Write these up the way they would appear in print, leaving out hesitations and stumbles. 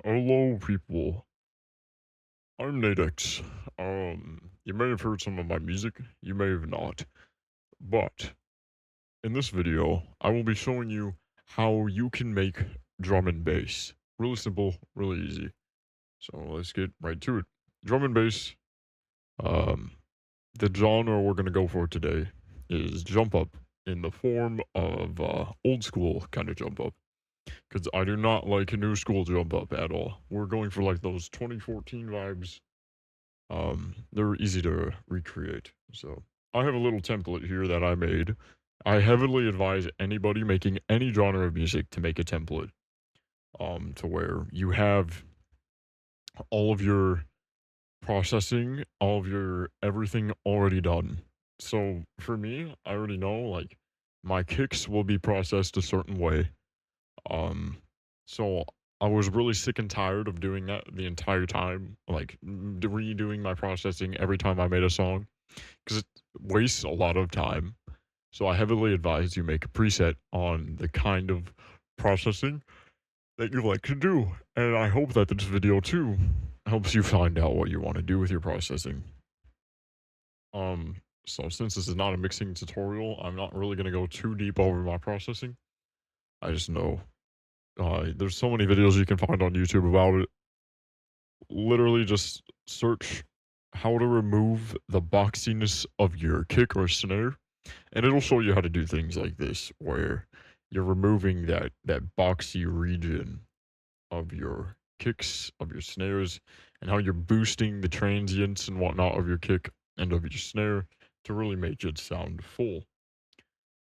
Hello, people. I'm Nadex. You may have heard some of my music, you may have not, but in this video, I will be showing you how you can make drum and bass. Really simple, really easy. So let's get right to it. Drum and bass, um, the genre we're gonna go for today is jump up in the form of old school kind of jump up. Because I do not like new school jump up at all. We're going for like those 2014 vibes. They're easy to recreate. So I have a little template here that I made. I heavily advise anybody making any genre of music to make a template. To where you have all of your processing, all of your everything already done. So for me, I already know like my kicks will be processed a certain way. Um, so I was really sick and tired of doing that the entire time, like redoing my processing every time I made a song because it wastes a lot of time. So I heavily advise you make a preset on the kind of processing that you like to do. And I hope that this video too helps you find out what you want to do with your processing. So since this is not a mixing tutorial, I'm not really going to go too deep over my processing. I just know there's so many videos you can find on YouTube about it. Literally just search how to remove the boxiness of your kick or snare, and it'll show you how to do things like this, where you're removing that boxy region of your kicks, of your snares, and how you're boosting the transients and whatnot of your kick and of your snare to really make it sound full.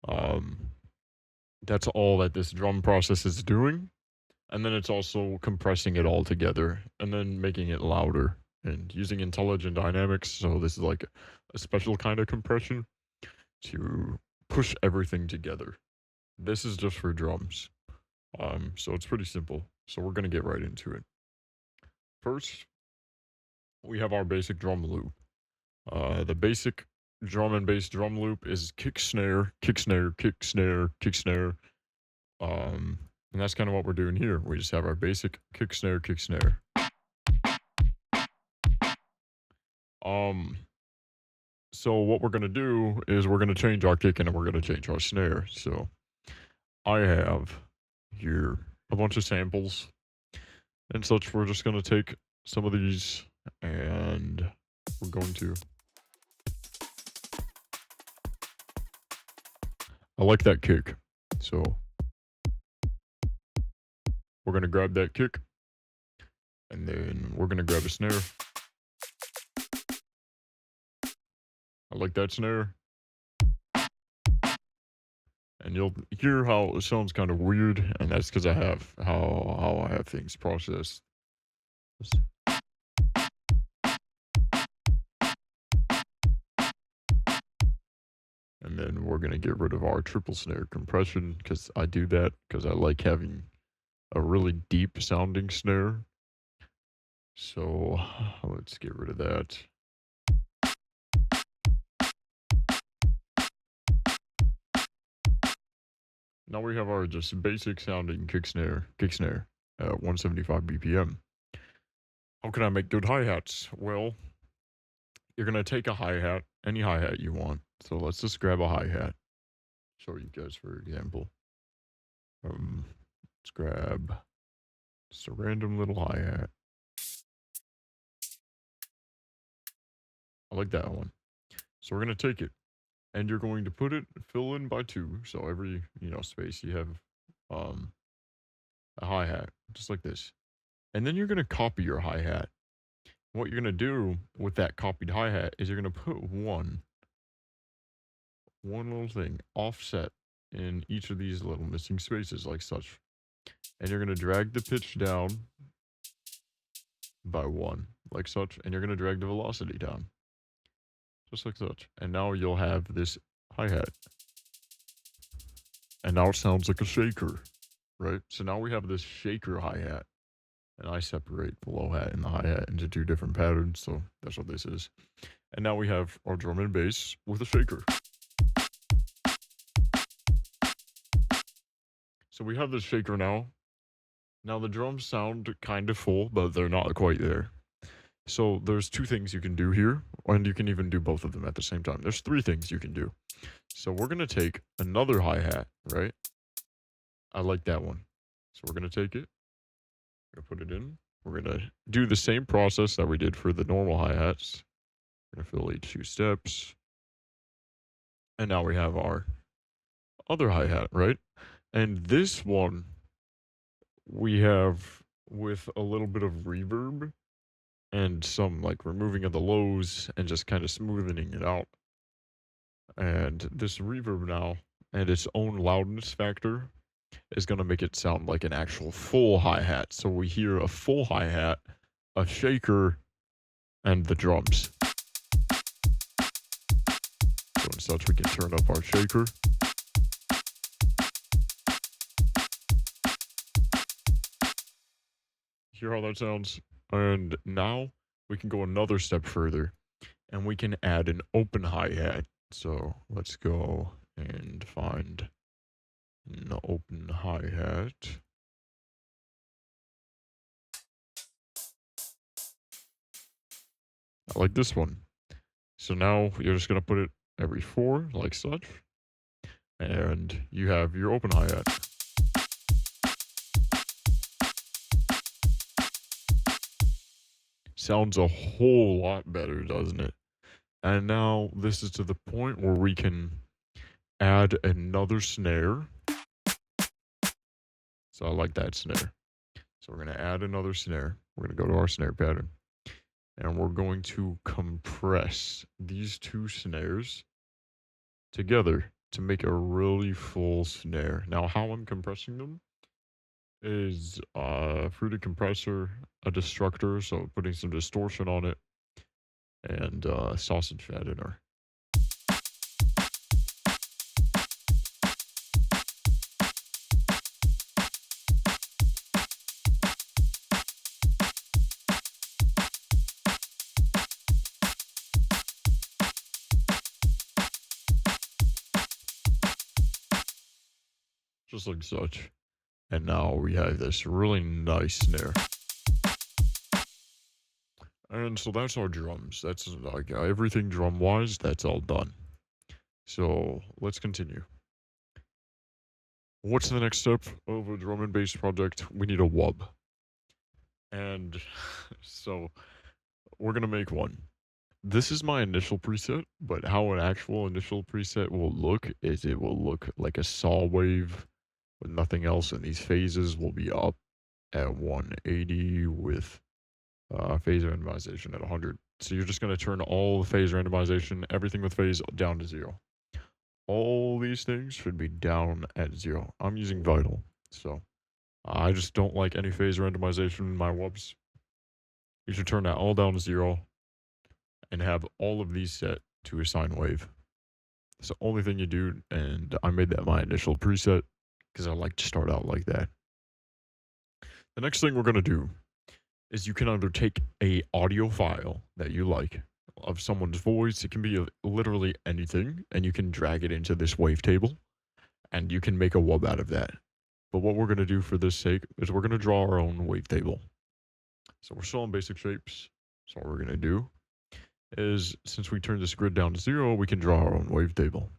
Um, that's all that this drum process is doing. And then it's also compressing it all together and then making it louder and using intelligent dynamics. So this is like a special kind of compression to push everything together. This is just for drums. So it's pretty simple. So we're gonna get right into it. First, we have our basic drum loop. The basic drum and bass drum loop is kick snare, kick snare, kick snare, kick snare. Um, and that's kind of what we're doing here. We just have our basic kick snare, kick snare. Um, so what we're gonna do is we're gonna change our kick and we're gonna change our snare. So I have here a bunch of samples and such. We're just gonna take some of these and we're going to. I like that kick, so we're gonna grab that kick and then we're gonna grab a snare. I like that snare. And you'll hear how it sounds kind of weird, and that's because I have how I have things processed. And then we're gonna get rid of our triple snare compression because I do that because I like having a really deep sounding snare. So let's get rid of that. Now we have our just basic sounding kick snare at 175 BPM. How can I make good hi-hats? Well, you're gonna take a hi-hat, any hi-hat you want. So let's just grab a hi-hat. Show you guys for example. Let's grab just a random little hi-hat. I like that one. So we're gonna take it and you're going to put it fill in by 2. So every, space you have um a hi-hat, just like this. And then you're gonna copy your hi-hat. What you're gonna do with that copied hi-hat is you're gonna put one little thing offset in each of these little missing spaces like such. And you're gonna drag the pitch down by 1, like such, and you're gonna drag the velocity down. Just like such. And now you'll have this hi-hat. And now it sounds like a shaker, right? So now we have this shaker hi-hat. And I separate the low hat and the hi hat into 2 different patterns, so that's what this is. And now we have our drum and bass with a shaker. So we have this shaker now. Now the drums sound kind of full, but they're not quite there. So there's two things you can do here, and you can even do both of them at the same time. There's three things you can do. So we're going to take another hi-hat, right? I like that one. So we're going to take it, we're going to put it in. We're going to do the same process that we did for the normal hi-hats. We're going to fill each two steps. And now we have our other hi-hat, right? And this one we have with a little bit of reverb and some like removing of the lows and just kind of smoothing it out. And this reverb now and its own loudness factor is going to make it sound like an actual full hi-hat. So we hear a full hi-hat, a shaker, and the drums. So and such, we can turn up our shaker. Hear how that sounds? And now we can go another step further and we can add an open hi-hat. So let's go and find an open hi-hat. I like this one. So now you're just going to put it every 4 like such. And you have your open hi-hat. Sounds a whole lot better, doesn't it? And now this is to the point where we can add another snare. So I like that snare. So we're going to add another snare. We're going to go to our snare pattern. And we're going to compress these two snares together to make a really full snare. Now, how I'm compressing them is Fruity Compressor, a Destructor, so putting some distortion on it, and Sausage Fattener. Just like such. And now we have this really nice snare. And so that's our drums. That's like everything drum wise, that's all done. So let's continue. What's the next step of a drum and bass project? We need a wub. And so we're going to make one. This is my initial preset, but how an actual initial preset will look is it will look like a saw wave with nothing else, and these phases will be up at 180 with phase randomization at 100. So you're just going to turn all the phase randomization, everything with phase down to 0. All these things should be down at 0. I'm using Vital, so I just don't like any phase randomization in my wubs. You should turn that all down to 0 and have all of these set to a sine wave. It's the only thing you do, and I made that my initial preset because I like to start out like that. The next thing we're going to do is you can either take a audio file that you like of someone's voice. It can be literally anything, and you can drag it into this wavetable, and you can make a wub out of that. But what we're going to do for this sake is we're going to draw our own wavetable. So we're still in basic shapes. So what we're going to do is, since we turn this grid down to 0, we can draw our own wavetable.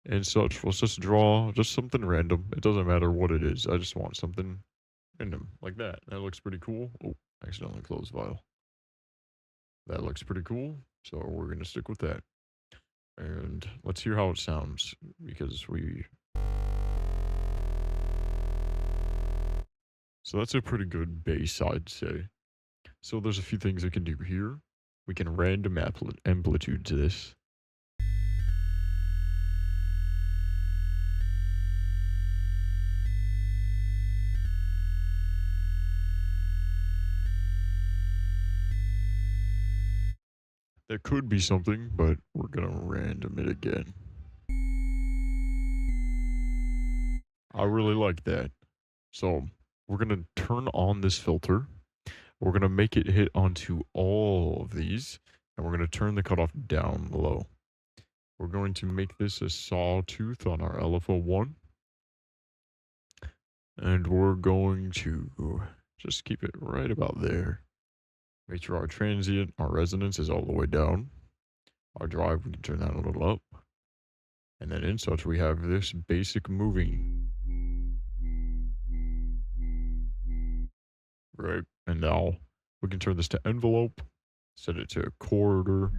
And such, let's just draw just something random. It doesn't matter what it is. I just want something random like that. That looks pretty cool. Oh, accidentally closed file. That looks pretty cool. So we're going to stick with that. And let's hear how it sounds, because So that's a pretty good bass, I'd say. So there's a few things we can do here. We can random amplitude to this. There could be something, but we're gonna random it again. I really like that. So we're gonna turn on this filter. We're gonna make it hit onto all of these, and we're gonna turn the cutoff down low. We're going to make this a sawtooth on our LFO1. And we're going to just keep it right about there. Make sure our transient, our resonance is all the way down. Our drive, we can turn that a little up. And then in such, we have this basic moving. Right. And now we can turn this to envelope, set it to a quarter.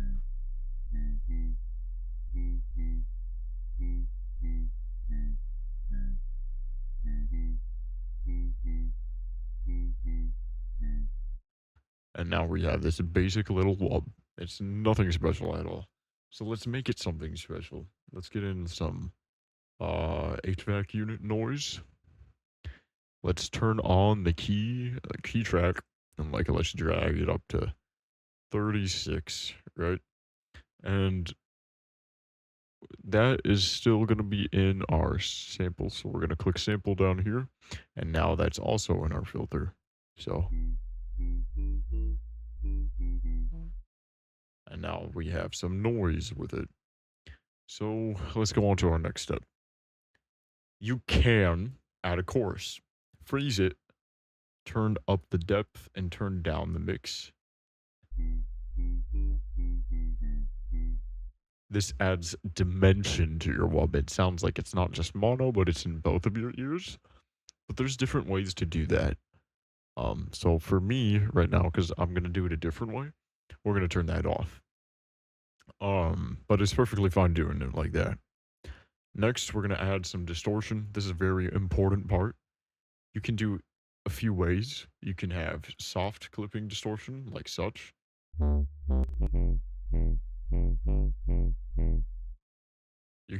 And now we have this basic little wub. It's nothing special at all. So let's make it something special. Let's get in some HVAC unit noise. Let's turn on the key track, and like let's drag it up to 36, right? And that is still going to be in our sample. So we're going to click sample down here. And now that's also in our filter. So, and now we have some noise with it. So let's go on to our next step. You can add a chorus, freeze it, turn up the depth, and turn down the mix. This adds dimension to your wub. It sounds like it's not just mono, but it's in both of your ears. But there's different ways to do that. So for me right now, because I'm gonna do it a different way, we're gonna turn that off. But it's perfectly fine doing it like that. Next, we're gonna add some distortion. This is a very important part. You can do a few ways. You can have soft clipping distortion, like such. You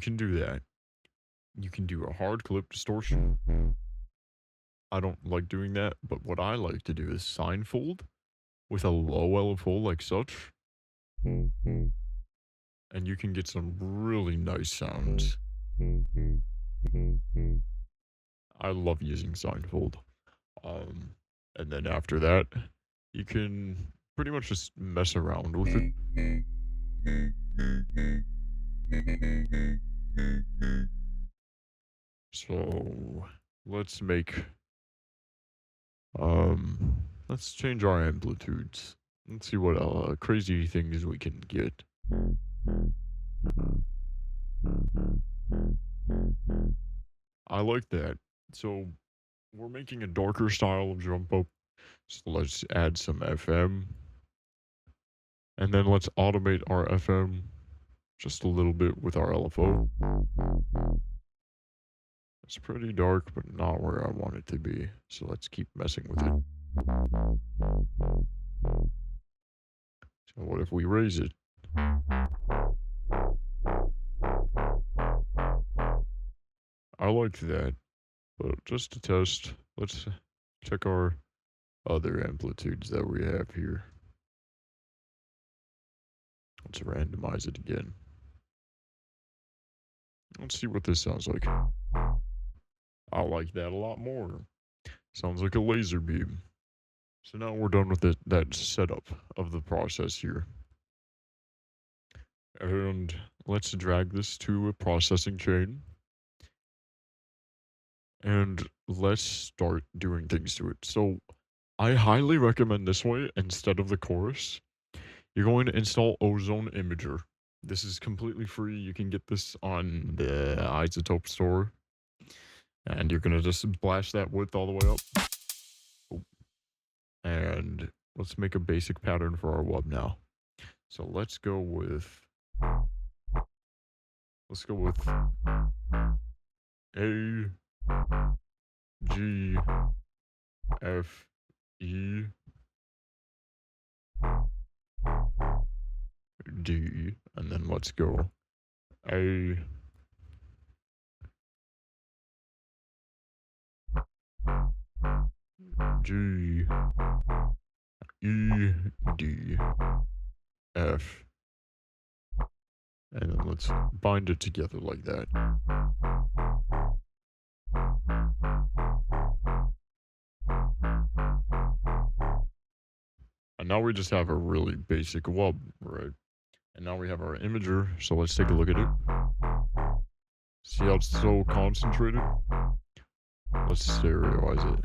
can do that. You can do a hard clip distortion. I don't like doing that, but what I like to do is sine fold with a low LFO like such. And you can get some really nice sounds. I love using sine fold. And then after that, you can pretty much just mess around with it. So let's make let's change our amplitudes. Let's see what crazy things we can get. I like that. So we're making a darker style of jump up. So let's add some FM. And then let's automate our FM just a little bit with our LFO. It's pretty dark, but not where I want it to be. So let's keep messing with it. So what if we raise it? I like that, but just to test, let's check our other amplitudes that we have here. Let's randomize it again. Let's see what this sounds like. I like that a lot more. Sounds like a laser beam. So now we're done with that setup of the process here. And let's drag this to a processing chain. And let's start doing things to it. So I highly recommend this way instead of the chorus. You're going to install Ozone Imager. This is completely free. You can get this on the iZotope store. And you're going to just blast that width all the way up. Oh. And let's make a basic pattern for our wub now. So let's go with A, G, F, E, D, and then let's go A, G, E, D, F, and then let's bind it together like that. And now we just have a really basic wub, right? And now we have our imager, so let's take a look at it. See how it's so concentrated? Let's stereoize it.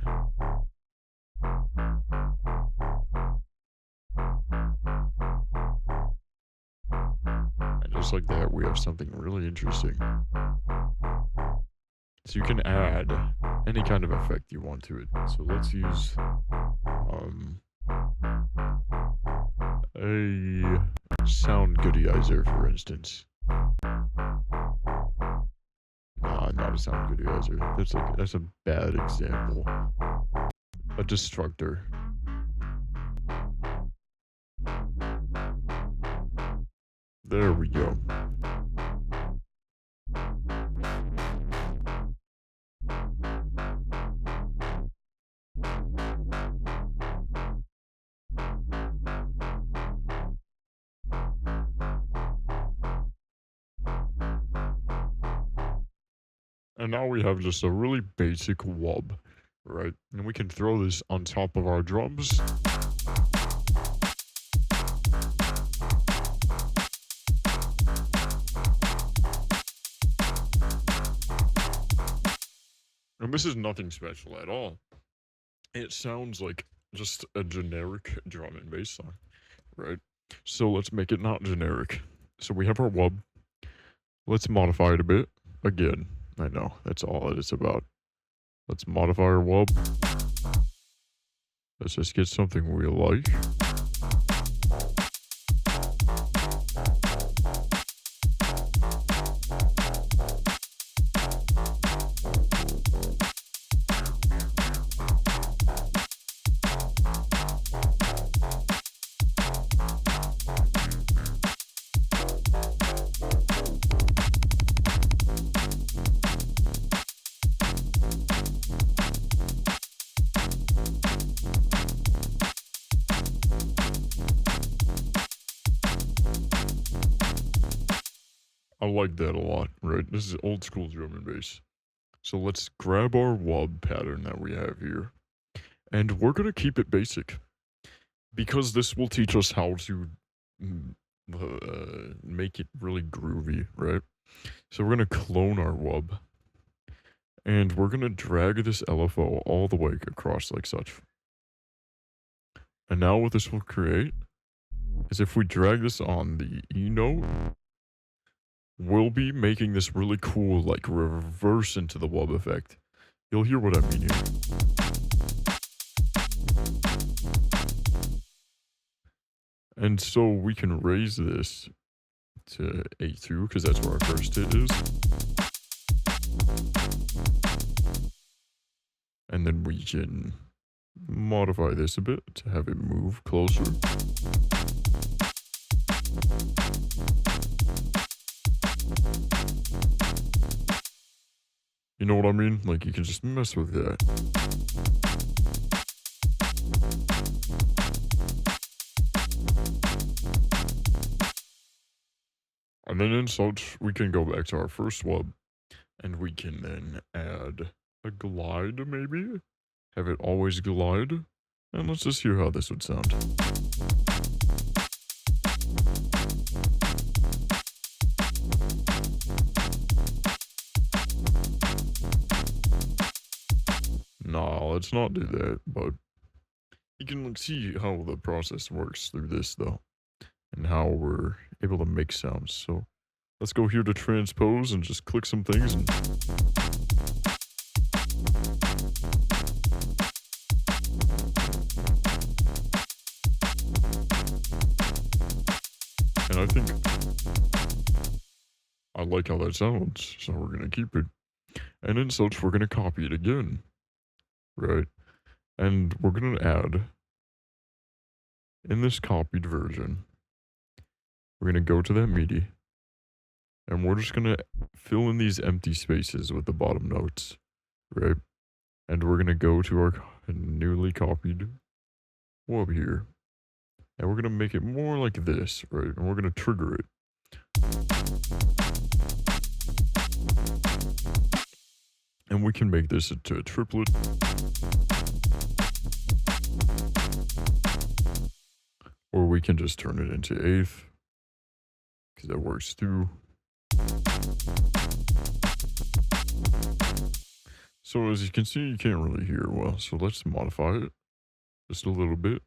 And just like that, we have something really interesting. So you can add any kind of effect you want to it. So let's use a sound goodyizer, for instance. Nah, not a sound goodyizer. That's a bad example. A destructor. There we go. And now we have just a really basic wub, right? And we can throw this on top of our drums. And this is nothing special at all. It sounds like just a generic drum and bass song, right? So let's make it not generic. So we have our wub. Let's modify it a bit. Again, I know, that's all it is about. Let's modify our wub. Let's just get something we like. I like that a lot, right? This is old school drum and bass. So let's grab our wub pattern that we have here, and we're going to keep it basic because this will teach us how to make it really groovy, right? So we're going to clone our wub, and we're going to drag this LFO all the way across like such. And now what this will create is if we drag this on the E note, we'll be making this really cool, like, reverse into the wub effect. You'll hear what I mean here. And so we can raise this to A2, because that's where our first hit is. And then we can modify this a bit to have it move closer. You know what I mean? Like, you can just mess with that. And then in such, we can go back to our first wub, and we can then add a glide, maybe? Have it always glide? And let's just hear how this would sound. Nah, let's not do that, but you can see how the process works through this, though, and how we're able to make sounds. So let's go here to transpose and just click some things. And I think I like how that sounds, so we're going to keep it. And in such, we're going to copy it again. Right? And we're going to add, in this copied version, we're going to go to that MIDI, and we're just going to fill in these empty spaces with the bottom notes, right? And we're going to go to our newly copied wub here, and we're going to make it more like this, right? And we're going to trigger it. And we can make this into a triplet. Or we can just turn it into eighth, because that works too. So as you can see, you can't really hear well. So let's modify it just a little bit.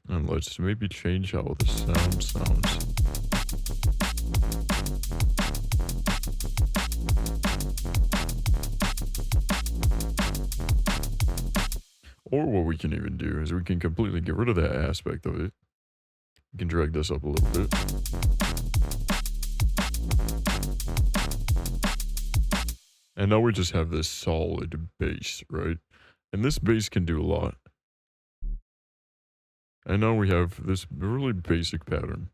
And let's maybe change how the sound sounds. Or what we can even do is we can completely get rid of that aspect of it. We can drag this up a little bit. And now we just have this solid bass, right? And this bass can do a lot. And now we have this really basic pattern,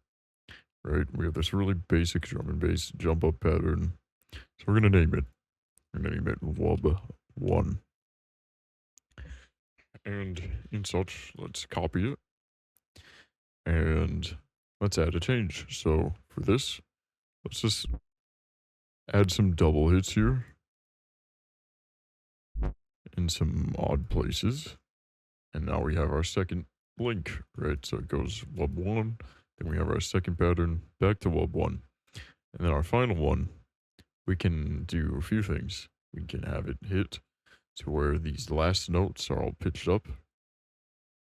right? We have this really basic drum and bass jump up pattern. So we're going to name it. We're going to name it Wub1. And in such, let's copy it. And let's add a change. So for this, let's just add some double hits here in some odd places. And now we have our second link, right? So it goes Wub1, then we have our second pattern back to Wub1. And then our final one, we can do a few things. We can have it hit to where these last notes are all pitched up.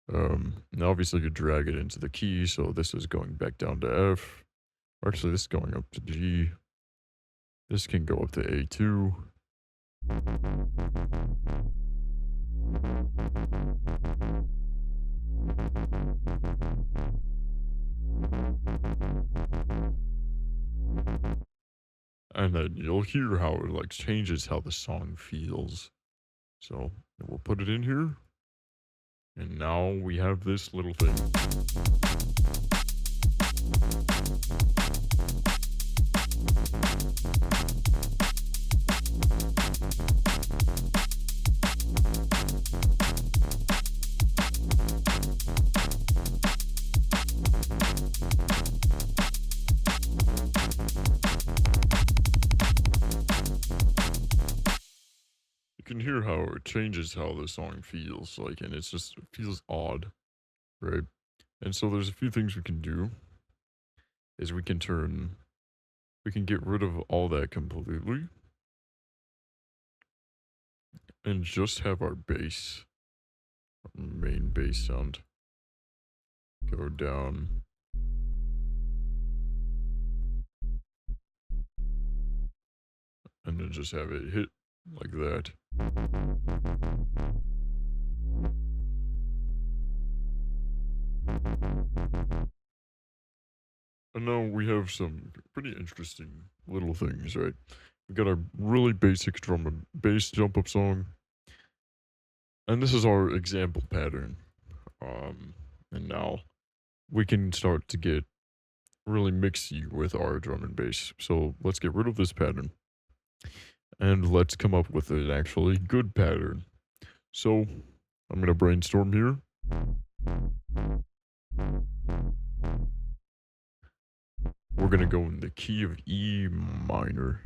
And obviously you drag it into the key, so this is going back down to F. Actually, this is going up to G. This can go up to A2. And then you'll hear how it like changes how the song feels. So we'll put it in here. And now we have this little thing. You can hear how it changes how the song feels like, and it feels odd, right? And so there's a few things we can do. Is we can get rid of all that completely, and just have our bass, our main bass sound, go down. And then just have it hit like that. And now we have some pretty interesting little things, right? We got our really basic drum and bass jump up song. And this is our example pattern. And now we can start to get really mixy with our drum and bass. So let's get rid of this pattern. And let's come up with an actually good pattern. So I'm going to brainstorm here. We're going to go in the key of E minor.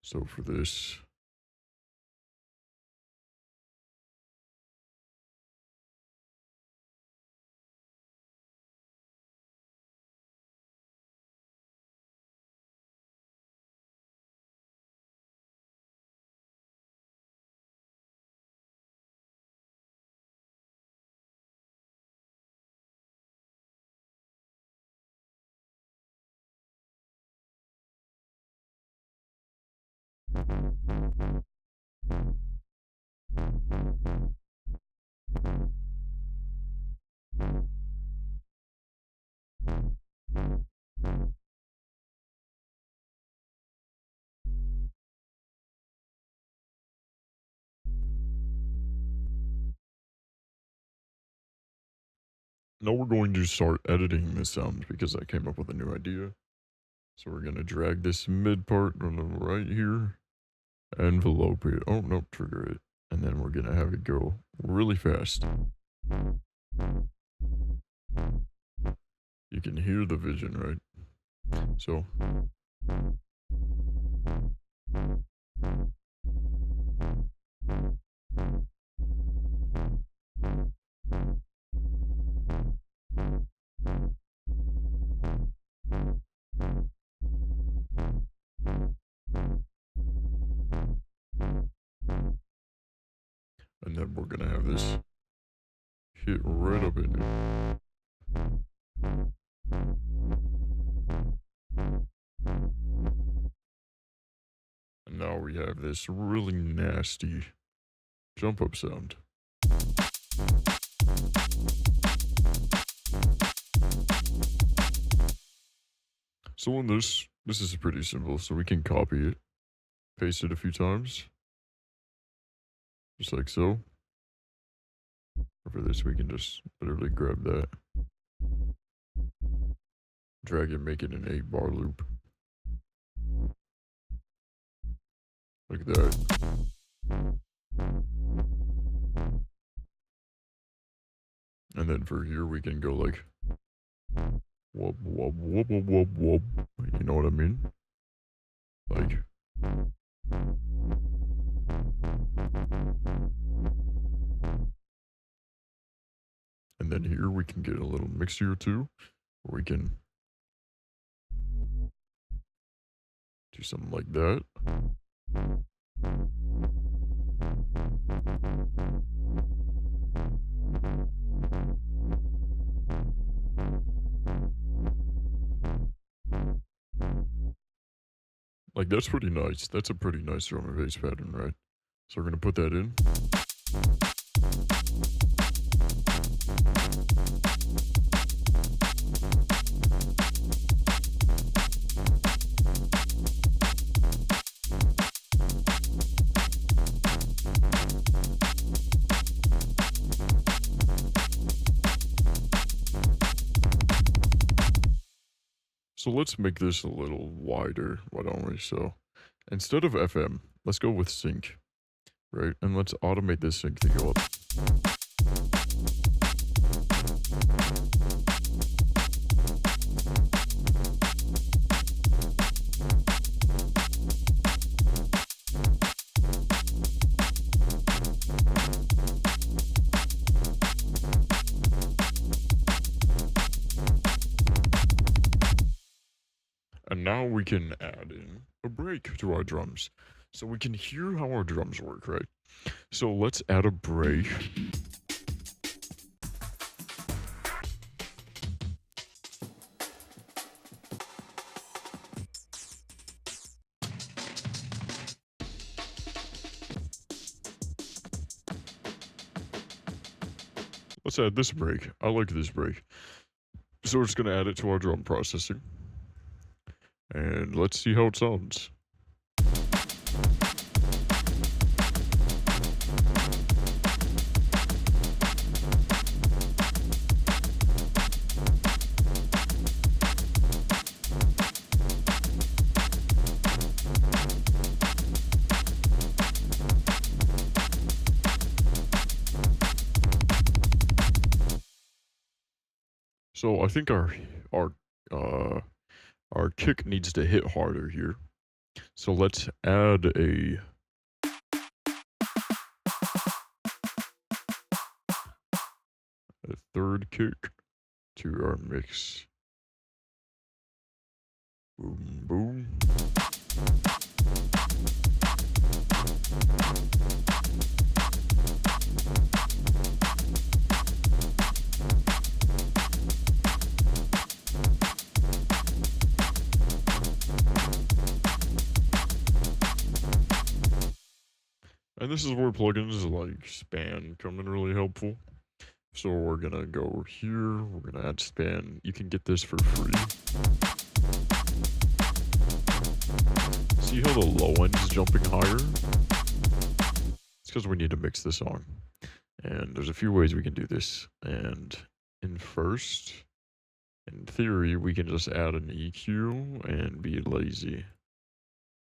So for this, now we're going to start editing the sounds because I came up with a new idea. So we're going to drag this mid part on the right here, envelope it. Oh, no, trigger it. And then we're going to have it go really fast. You can hear the vision, right? So And then we're gonna have this hit right up in it. And now we have this really nasty jump up sound. So in this is pretty simple. So we can copy it, paste it a few times, just like so. For this, we can just literally grab that, drag it, make it an 8-bar loop. Like that. And then for here, we can go like whoop, whoop, whoop, whoop, whoop, whoop. You know what I mean? Like. And then here we can get a little mixture too, where we can do something like that. Like, that's pretty nice. That's a pretty nice drum and bass pattern, right? So we're going to put that in. So let's make this a little wider, why don't we? So instead of FM, let's go with sync, right? And let's automate this sync to go up. And now we can add in a break to our drums. So we can hear how our drums work, right? So let's add a break. Let's add this break. I like this break. So we're just going to add it to our drum processing. And let's see how it sounds. So I think our kick needs to hit harder here. So let's add a third kick to our mix. Boom, boom. And this is where plugins like Span come in really helpful. So we're gonna go here, we're gonna add Span. You can get this for free. See how the low end is jumping higher? It's because we need to mix the song. And there's a few ways we can do this. And in theory, we can just add an EQ and be lazy.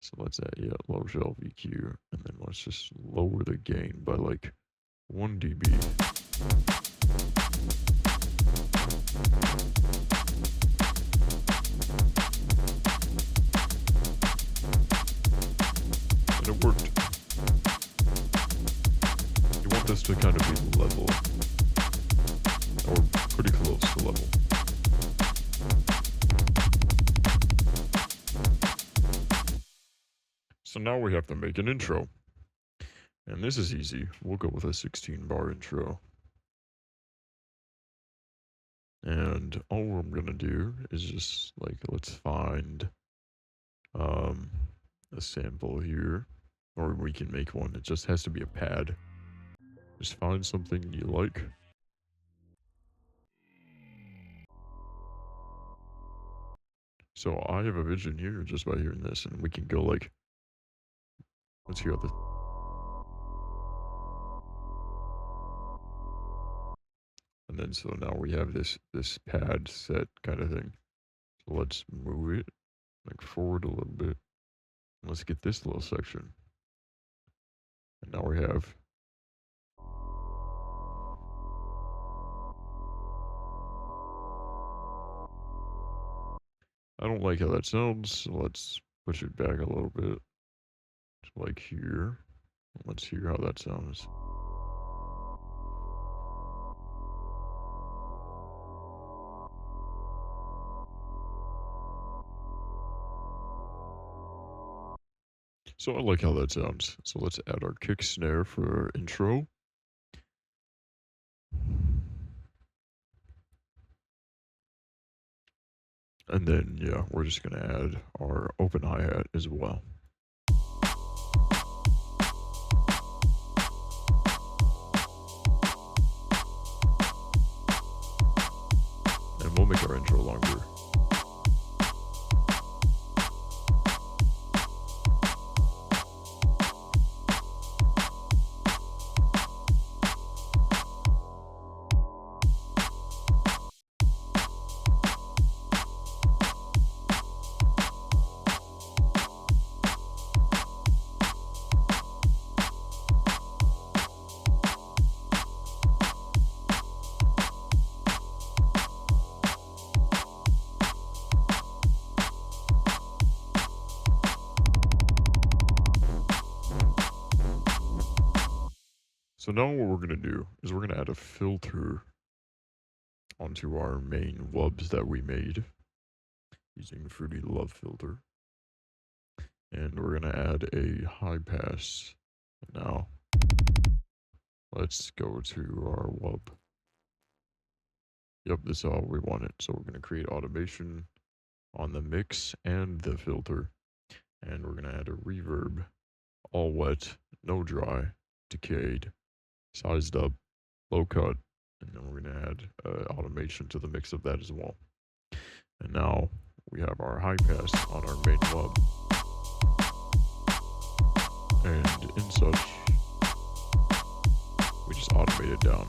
So let's add, low shelf EQ, and then let's just lower the gain by like 1 dB. And it worked. You want this to kind of be level, or pretty close to level. So now we have to make an intro. And this is easy. We'll go with a 16-bar intro. And all I'm gonna do is just like, let's find a sample here, or we can make one. It just has to be a pad. Just find something you like. So I have a vision here just by hearing this, and we can go like, let's hear this. And then so now we have this pad set kind of thing. So let's move it like forward a little bit. Let's get this little section. And now we have I don't like how that sounds, so let's push it back a little bit to like here. Let's hear how that sounds. So I like how that sounds. So let's add our kick snare for our intro. And then, yeah, we're just going to add our open hi-hat as well. And we'll make our intro longer. So now what we're going to do is we're going to add a filter onto our main wubs that we made using the Fruity Love filter. And we're going to add a high pass. Now, let's go to our wub. Yep, this is all we wanted. So we're going to create automation on the mix and the filter. And we're going to add a reverb, all wet, no dry, decayed, sized up, low cut, and then we're going to add automation to the mix of that as well. And now we have our high pass on our main wub. And in such, we just automate it down.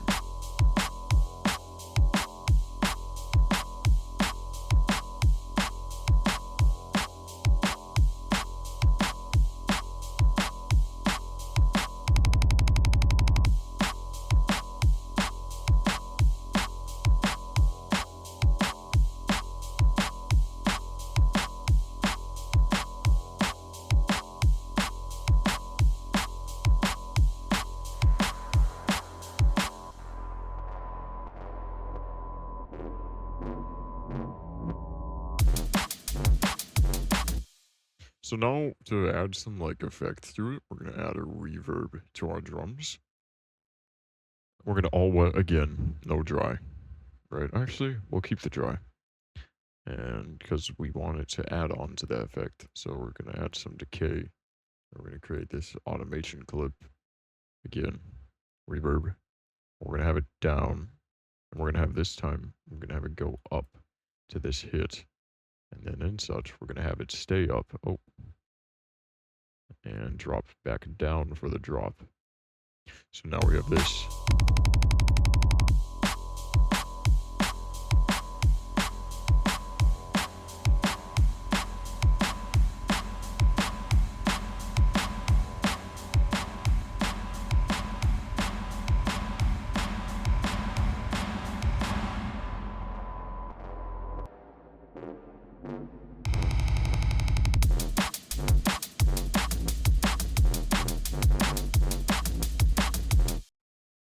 So now to add some like effect through it, we're gonna add a reverb to our drums. We're gonna all wet again, no dry, right? Actually, we'll keep the dry, and because we want it to add on to that effect, so we're gonna add some decay. We're gonna create this automation clip again, reverb. We're gonna have it down, and we're gonna have this time. We're gonna have it go up to this hit, and then in such, we're gonna have it stay up. Oh. And drop back down for the drop. So now we have this.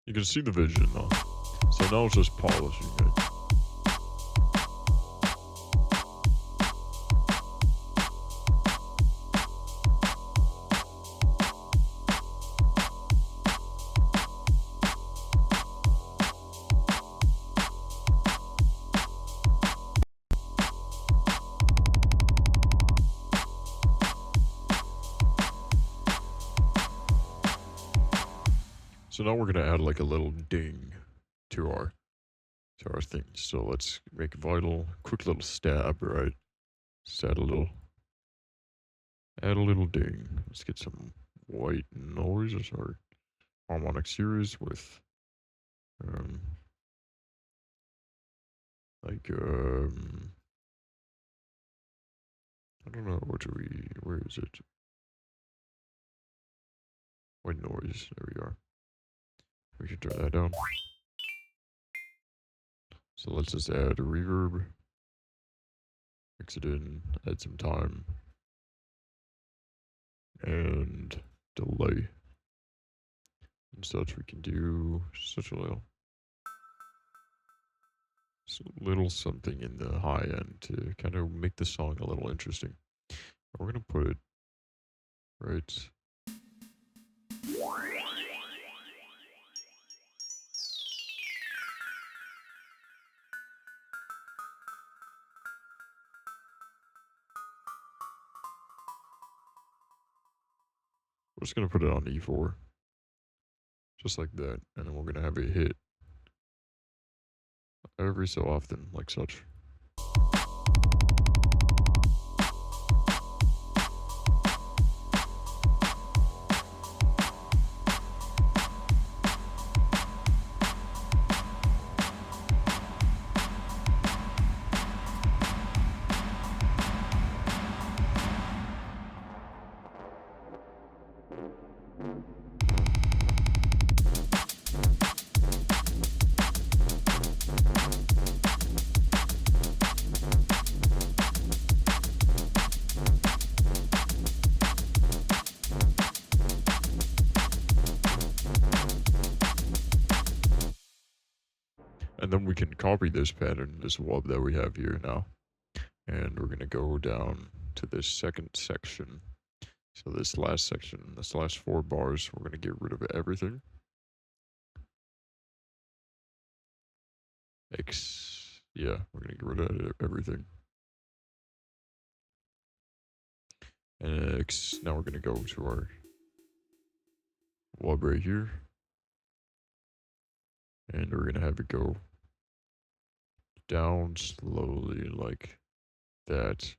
You can see the vision now. So now it's just polishing it. So now we're gonna add like a little ding to our thing. So let's make vital, quick little stab, right? Just add a little ding. Let's get some white noise as our harmonic series with um like I don't know where is it? White noise, there we are. We should turn that down. So let's just add a reverb. Mix it in, add some time. And delay. And such we can do such a little something in the high end to kind of make the song a little interesting. We're gonna put it right. We're just gonna put it on E4. Just like that. And then we're gonna have it hit every so often, like such. And then we can copy this pattern, this wub that we have here now. And we're going to go down to this second section. So this last section, this last 4 bars, we're going to get rid of everything. Yeah, we're going to get rid of everything. And now we're going to go to our wub right here. And we're going to have it go down slowly like that.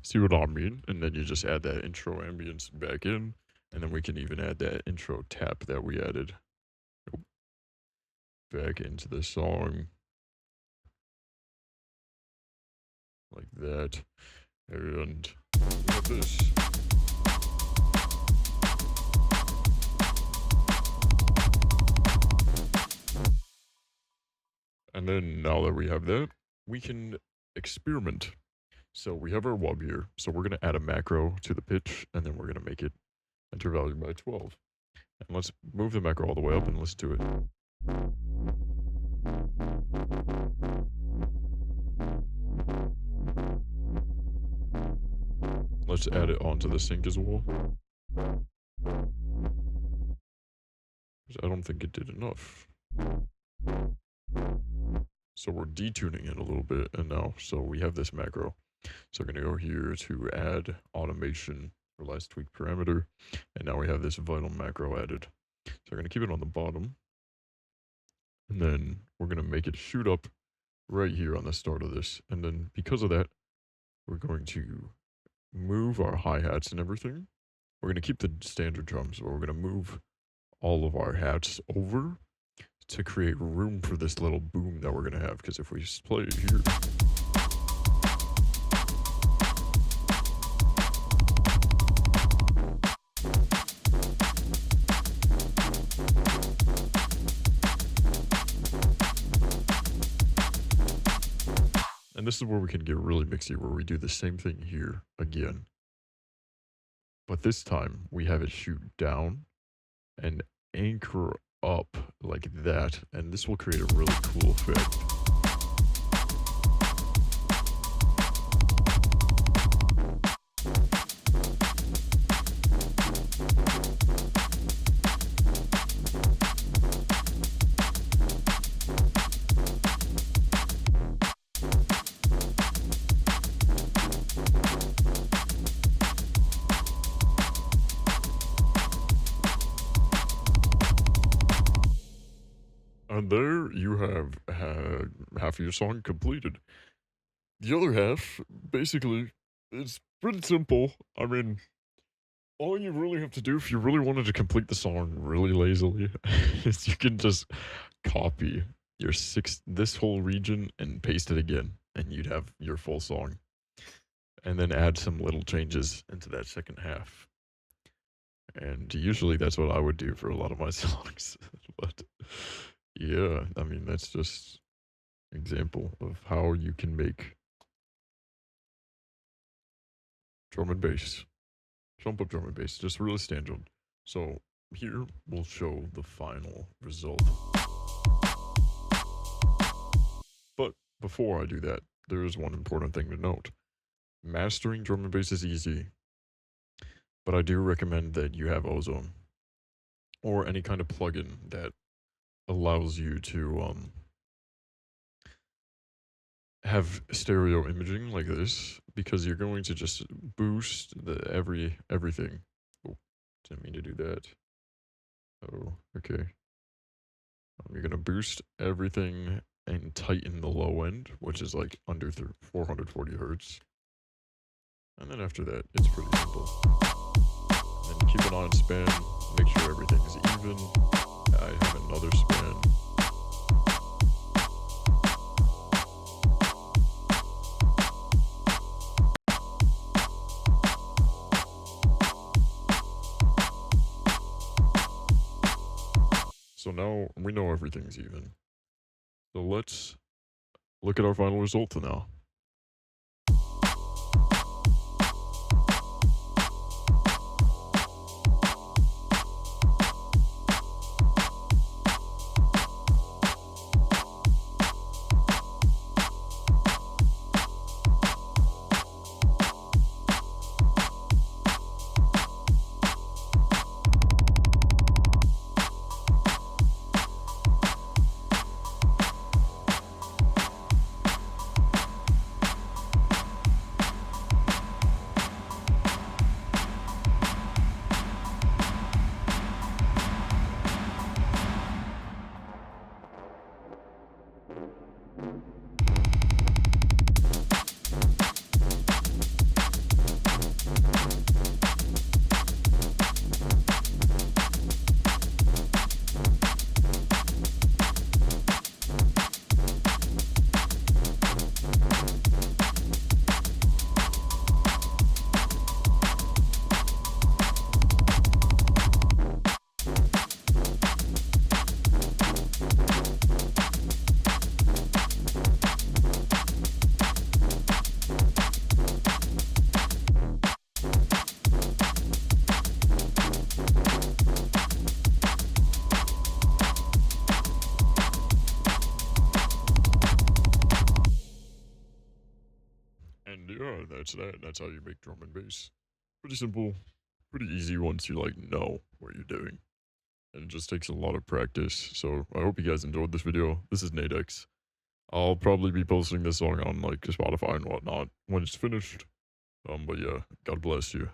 See what I mean? And then you just add that intro ambience back in, and then we can even add that intro tap that we added back into the song. Like that. And we have this. And then now that we have that, we can experiment. So we have our wub here. So we're going to add a macro to the pitch, and then we're going to make it enter value by 12. And let's move the macro all the way up and listen to it. Let's add it onto the sync as well. I don't think it did enough. So we're detuning it a little bit, and now, so we have this macro. So we're going to go here to add automation for last tweak parameter, and now we have this vital macro added. So we're going to keep it on the bottom, and then we're going to make it shoot up right here on the start of this. And then because of that, we're going to move our hi-hats and everything. We're going to keep the standard drums, but we're going to move all of our hats over to create room for this little boom that we're going to have. Because if we just play it here, this is where we can get really mixy, where we do the same thing here again. But this time, we have it shoot down and anchor up like that, and this will create a really cool effect. And there you have had half of your song completed. The other half, basically, it's pretty simple. I mean, all you really have to do if you really wanted to complete the song really lazily is you can just copy this whole region and paste it again, and you'd have your full song. And then add some little changes into that second half. And usually that's what I would do for a lot of my songs. But yeah, I mean, that's just an example of how you can make drum and bass, jump up drum and bass, just really standard. So here we'll show the final result. But before I do that, there is one important thing to note. Mastering drum and bass is easy, but I do recommend that you have Ozone or any kind of plugin that allows you to have stereo imaging like this, because you're going to just boost everything. Oh, didn't mean to do that. Oh, okay. You're gonna boost everything and tighten the low end, which is like under 440 hertz. And then after that, it's pretty simple. And then keep an eye on span, make sure everything is even. I have another span. So now we know everything's even. So let's look at our final result now. And yeah, that's that. That's how you make drum and bass. Pretty simple, pretty easy once you like know what you're doing. And it just takes a lot of practice. So I hope you guys enjoyed this video. This is Nadex. I'll probably be posting this song on like Spotify and whatnot when it's finished. But yeah, God bless you.